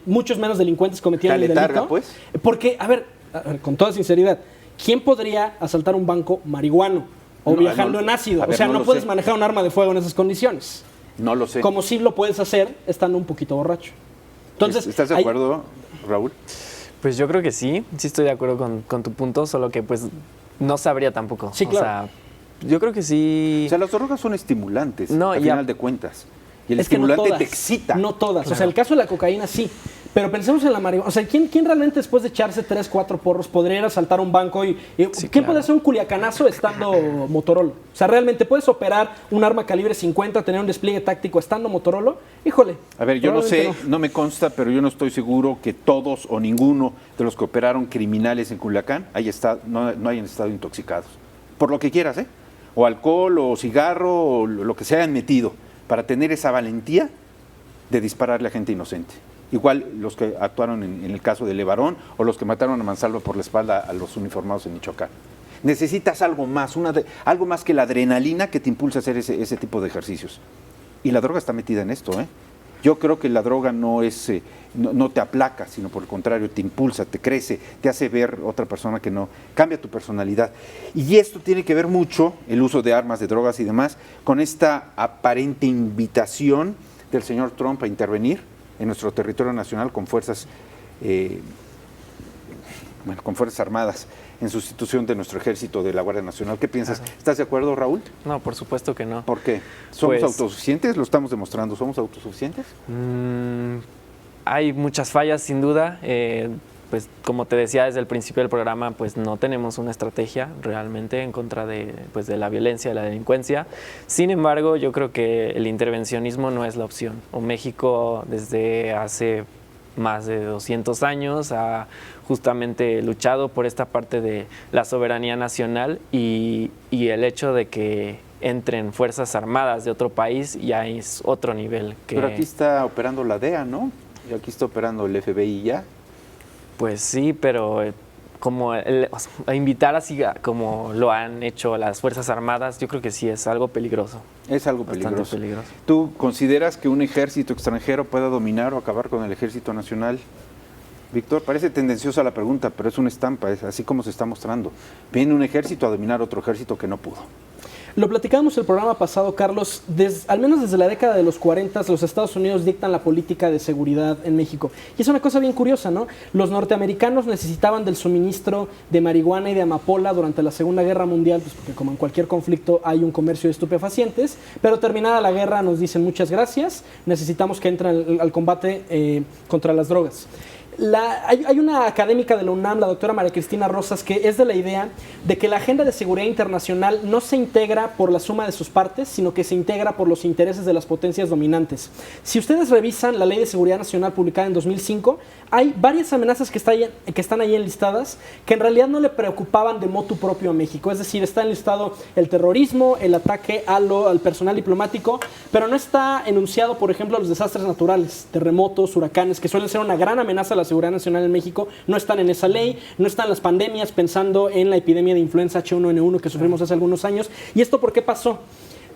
muchos menos delincuentes cometían el delito. Pues. Porque, a ver, con toda sinceridad, ¿quién podría asaltar un banco marihuano o viajando en ácido? No puedes manejar un arma de fuego en esas condiciones. No lo sé. Como sí lo puedes hacer estando un poquito borracho. Entonces, ¿estás de acuerdo, Raúl? Pues yo creo que sí estoy de acuerdo con tu punto, solo que pues no sabría tampoco. Sí, claro. O sea, yo creo que sí. O sea, las drogas son estimulantes, No, al final de cuentas. Y el es que estimulante no todas, te excita. No todas. Claro. O sea, el caso de la cocaína sí. Pero pensemos en la marihuana. O sea, ¿quién realmente después de echarse 3, 4 porros podría ir a asaltar un banco? Sí, ¿Quién claro. puede hacer un culiacanazo estando Motorola? O sea, ¿realmente puedes operar un arma calibre 50, tener un despliegue táctico estando Motorola? Híjole. A ver, yo no sé, probablemente no me consta, pero yo no estoy seguro que todos o ninguno de los que operaron criminales en Culiacán no hayan estado intoxicados. Por lo que quieras, ¿eh? O alcohol, o cigarro, o lo que se hayan metido, para tener esa valentía de dispararle a gente inocente. Igual los que actuaron en el caso de Levarón o los que mataron a Mansalva por la espalda a los uniformados en Michoacán. Necesitas algo más, algo más que la adrenalina que te impulsa a hacer ese tipo de ejercicios. Y la droga está metida en esto, ¿eh? Yo creo que la droga no te aplaca, sino por el contrario, te impulsa, te crece, te hace ver otra persona que no, cambia tu personalidad. Y esto tiene que ver mucho, el uso de armas, de drogas y demás, con esta aparente invitación del señor Trump a intervenir en nuestro territorio nacional con fuerzas armadas en sustitución de nuestro ejército, de la Guardia Nacional. ¿Qué piensas? Ajá. ¿Estás de acuerdo, Raúl? No, por supuesto que no. ¿Por qué? ¿Somos Pues, autosuficientes? Lo estamos demostrando. ¿Somos autosuficientes? Hay muchas fallas, sin duda. Pues como te decía desde el principio del programa, pues no tenemos una estrategia realmente en contra de la violencia, de la delincuencia. Sin embargo, yo creo que el intervencionismo no es la opción. México desde hace más de 200 años ha justamente luchado por esta parte de la soberanía nacional y el hecho de que entren fuerzas armadas de otro país ya es otro nivel. Pero aquí está operando la DEA, ¿no? Y aquí está operando el FBI ya. Pues sí, pero a invitar así como lo han hecho las Fuerzas Armadas, yo creo que sí es algo peligroso. Es algo Bastante peligroso. peligroso. ¿Tú consideras que un ejército extranjero pueda dominar o acabar con el ejército nacional? Víctor, parece tendenciosa la pregunta, pero es una estampa, es así como se está mostrando. Viene un ejército a dominar otro ejército que no pudo. Lo platicábamos el programa pasado, Carlos, al menos desde la década de los 40 los Estados Unidos dictan la política de seguridad en México. Y es una cosa bien curiosa, ¿no? Los norteamericanos necesitaban del suministro de marihuana y de amapola durante la Segunda Guerra Mundial, pues porque como en cualquier conflicto hay un comercio de estupefacientes, pero terminada la guerra nos dicen muchas gracias, necesitamos que entren al combate contra las drogas. Hay una académica de la UNAM, la doctora María Cristina Rosas, que es de la idea de que la agenda de seguridad internacional no se integra por la suma de sus partes, sino que se integra por los intereses de las potencias dominantes. Si ustedes revisan la Ley de Seguridad Nacional publicada en 2005, hay varias amenazas que están ahí enlistadas que en realidad no le preocupaban de motu propio a México. Es decir, está enlistado el terrorismo, el ataque al personal diplomático, pero no está enunciado, por ejemplo, los desastres naturales, terremotos, huracanes, que suelen ser una gran amenaza a la seguridad nacional en México. No están en esa ley, no están las pandemias, pensando en la epidemia de influenza H1N1 que sufrimos hace algunos años. ¿Y esto por qué pasó?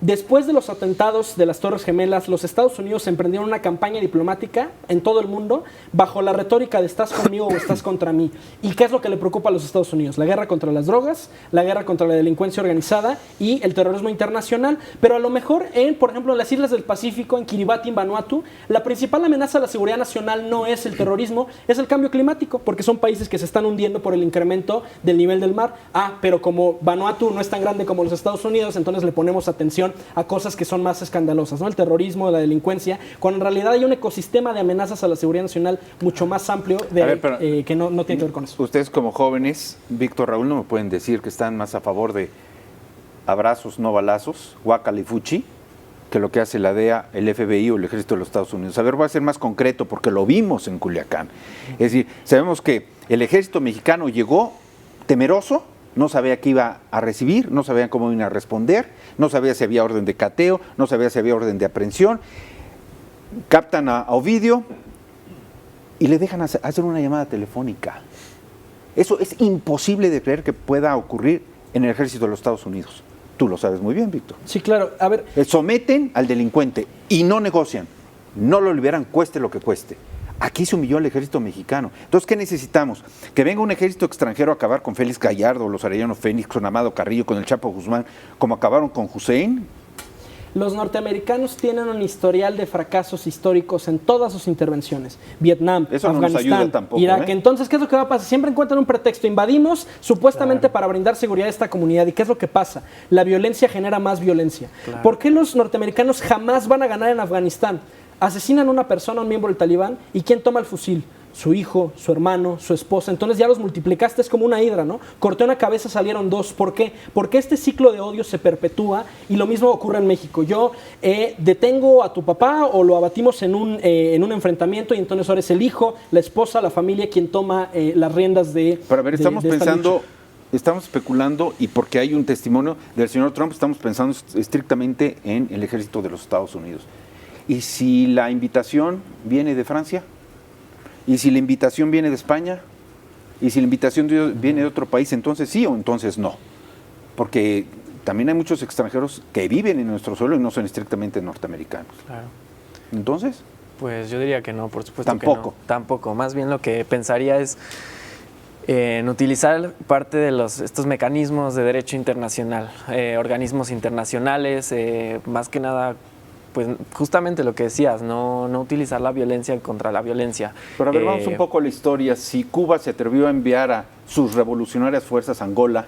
Después de los atentados de las Torres Gemelas, los Estados Unidos emprendieron una campaña diplomática en todo el mundo bajo la retórica de estás conmigo o estás contra mí. ¿Y qué es lo que le preocupa a los Estados Unidos? La guerra contra las drogas, la guerra contra la delincuencia organizada y el terrorismo internacional. Pero a lo mejor, por ejemplo, en las islas del Pacífico, en Kiribati, en Vanuatu, la principal amenaza a la seguridad nacional no es el terrorismo, es el cambio climático, porque son países que se están hundiendo por el incremento del nivel del mar. Pero como Vanuatu no es tan grande como los Estados Unidos, entonces le ponemos atención a cosas que son más escandalosas, ¿no? El terrorismo, la delincuencia, cuando en realidad hay un ecosistema de amenazas a la seguridad nacional mucho más amplio que no tiene que ver con eso. Ustedes como jóvenes, Víctor, Raúl, no me pueden decir que están más a favor de abrazos, no balazos, guácala y fuchi, que lo que hace la DEA, el FBI o el Ejército de los Estados Unidos. A ver, voy a ser más concreto porque lo vimos en Culiacán. Es decir, sabemos que el Ejército mexicano llegó temeroso, no sabía qué iba a recibir, no sabía cómo iba a responder, no sabía si había orden de cateo, no sabía si había orden de aprehensión. Captan a Ovidio y le dejan hacer una llamada telefónica. Eso es imposible de creer que pueda ocurrir en el Ejército de los Estados Unidos. Tú lo sabes muy bien, Víctor. Sí, claro. A ver, someten al delincuente y no negocian, no lo liberan, cueste lo que cueste. Aquí se humilló el ejército mexicano. Entonces, ¿qué necesitamos? Que venga un ejército extranjero a acabar con Félix Gallardo, los Arellano Fénix, con Amado Carrillo, con el Chapo Guzmán, como acabaron con Hussein. Los norteamericanos tienen un historial de fracasos históricos en todas sus intervenciones. Vietnam, eso no Afganistán, nos ayuda tampoco, Irak. Entonces, ¿qué es lo que va a pasar? Siempre encuentran un pretexto. Invadimos supuestamente para brindar seguridad a esta comunidad. ¿Y qué es lo que pasa? La violencia genera más violencia. Claro. ¿Por qué los norteamericanos jamás van a ganar en Afganistán? Asesinan a una persona, a un miembro del Talibán, ¿y quién toma el fusil? Su hijo, su hermano, su esposa. Entonces ya los multiplicaste, es como una hidra, ¿no? Corté una cabeza, salieron dos. ¿Por qué? Porque este ciclo de odio se perpetúa y lo mismo ocurre en México. Yo detengo a tu papá o lo abatimos en un enfrentamiento y entonces ahora es el hijo, la esposa, la familia quien toma las riendas de. Pero a ver, estamos pensando, estamos especulando y porque hay un testimonio del señor Trump, estamos pensando estrictamente en el ejército de los Estados Unidos. ¿Y si la invitación viene de Francia? ¿Y si la invitación viene de España? ¿Y si la invitación viene de otro país? Entonces sí o entonces no. Porque también hay muchos extranjeros que viven en nuestro suelo y no son estrictamente norteamericanos. Claro. ¿Entonces? Pues yo diría que no, por supuesto. Tampoco. Que no. Tampoco. Más bien lo que pensaría es en utilizar parte de estos mecanismos de derecho internacional, organismos internacionales, más que nada. Pues justamente lo que decías, no utilizar la violencia contra la violencia. Pero a ver, vamos un poco a la historia. Si Cuba se atrevió a enviar a sus revolucionarias fuerzas a Angola,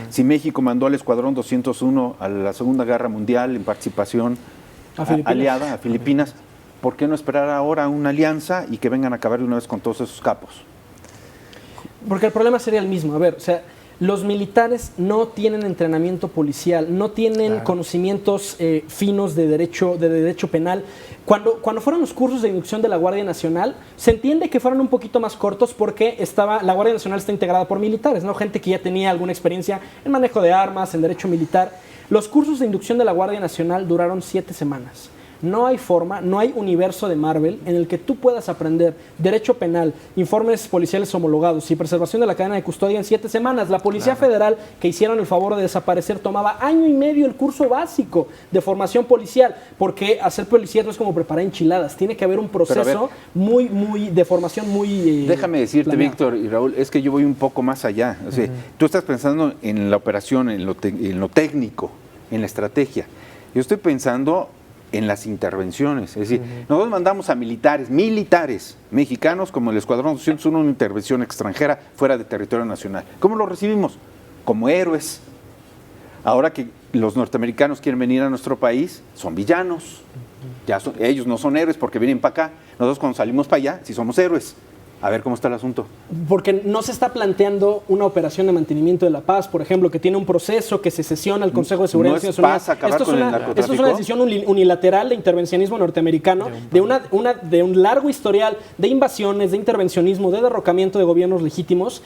si México mandó al Escuadrón 201 a la Segunda Guerra Mundial en participación aliada a Filipinas, ¿por qué no esperar ahora una alianza y que vengan a acabar de una vez con todos esos capos? Porque el problema sería el mismo. A ver, o sea, los militares no tienen entrenamiento policial, no tienen conocimientos finos de derecho penal. Cuando fueron los cursos de inducción de la Guardia Nacional, se entiende que fueron un poquito más cortos porque la Guardia Nacional está integrada por militares, ¿no? Gente que ya tenía alguna experiencia en manejo de armas, en derecho militar. Los cursos de inducción de la Guardia Nacional duraron 7 semanas. No hay forma, no hay universo de Marvel en el que tú puedas aprender derecho penal, informes policiales homologados y preservación de la cadena de custodia en 7 semanas. La Policía Federal, que hicieron el favor de desaparecer, tomaba 1 año y medio el curso básico de formación policial, porque hacer policía no es como preparar enchiladas, tiene que haber un proceso de formación muy déjame decirte, planeado. Víctor y Raúl, es que yo voy un poco más allá. O sea, tú estás pensando en la operación, en lo técnico, en la estrategia. Yo estoy pensando en las intervenciones, es decir, nosotros mandamos a militares mexicanos como el Escuadrón 201 una intervención extranjera fuera de territorio nacional. ¿Cómo lo recibimos? Como héroes. Ahora que los norteamericanos quieren venir a nuestro país, son villanos. Ellos no son héroes porque vienen para acá. Nosotros cuando salimos para allá, sí somos héroes. A ver cómo está el asunto. Porque no se está planteando una operación de mantenimiento de la paz, por ejemplo, que tiene un proceso que se sesiona al Consejo de Seguridad de Naciones Unidas. Acabar con el narcotráfico. Esto es una decisión unilateral de intervencionismo norteamericano, de un largo historial de invasiones, de intervencionismo, de derrocamiento de gobiernos legítimos.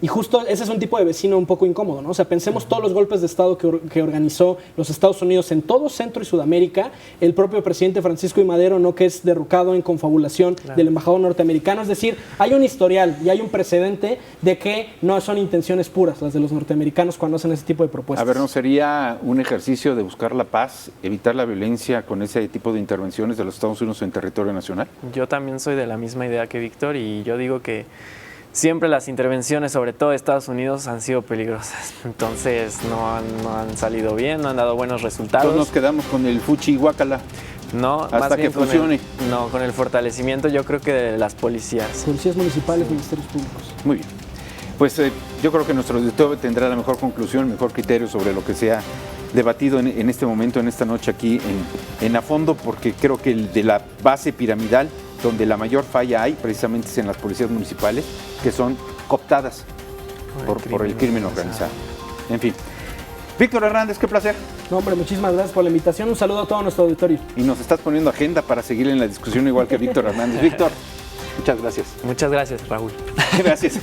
Y justo ese es un tipo de vecino un poco incómodo, ¿no? O sea, pensemos todos los golpes de Estado que organizó los Estados Unidos en todo Centro y Sudamérica, el propio presidente Francisco I. Madero, ¿no? Que es derrocado en confabulación del embajador norteamericano. Es decir, hay un historial y hay un precedente de que no son intenciones puras las de los norteamericanos cuando hacen ese tipo de propuestas. A ver, ¿no sería un ejercicio de buscar la paz, evitar la violencia con ese tipo de intervenciones de los Estados Unidos en territorio nacional? Yo también soy de la misma idea que Víctor y yo digo que siempre las intervenciones, sobre todo de Estados Unidos, han sido peligrosas. Entonces no han salido bien, no han dado buenos resultados. Entonces nos quedamos con el fuchi y guácala. No, hasta más bien que funcione. Con el fortalecimiento yo creo que de las policías. Policías municipales, ministerios públicos. Muy bien. Pues yo creo que nuestro auditorio tendrá la mejor conclusión, el mejor criterio sobre lo que se ha debatido en este momento, en esta noche aquí en A Fondo, porque creo que el de la base piramidal, donde la mayor falla hay, precisamente es en las policías municipales, que son cooptadas por el crimen organizado. En fin. Víctor Hernández, qué placer. No, hombre, muchísimas gracias por la invitación. Un saludo a todo nuestro auditorio. Y nos estás poniendo agenda para seguir en la discusión igual que Víctor Hernández. Víctor, muchas gracias. Muchas gracias, Raúl. Gracias.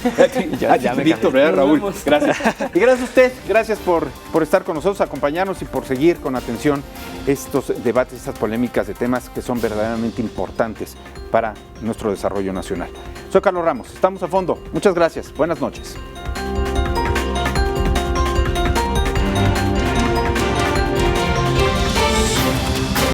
Ya me Víctor, cambié. Raúl. Gracias. Y gracias a usted, gracias por estar con nosotros, acompañarnos y por seguir con atención estos debates, estas polémicas de temas que son verdaderamente importantes para nuestro desarrollo nacional. Soy Carlos Ramos, estamos a fondo. Muchas gracias. Buenas noches.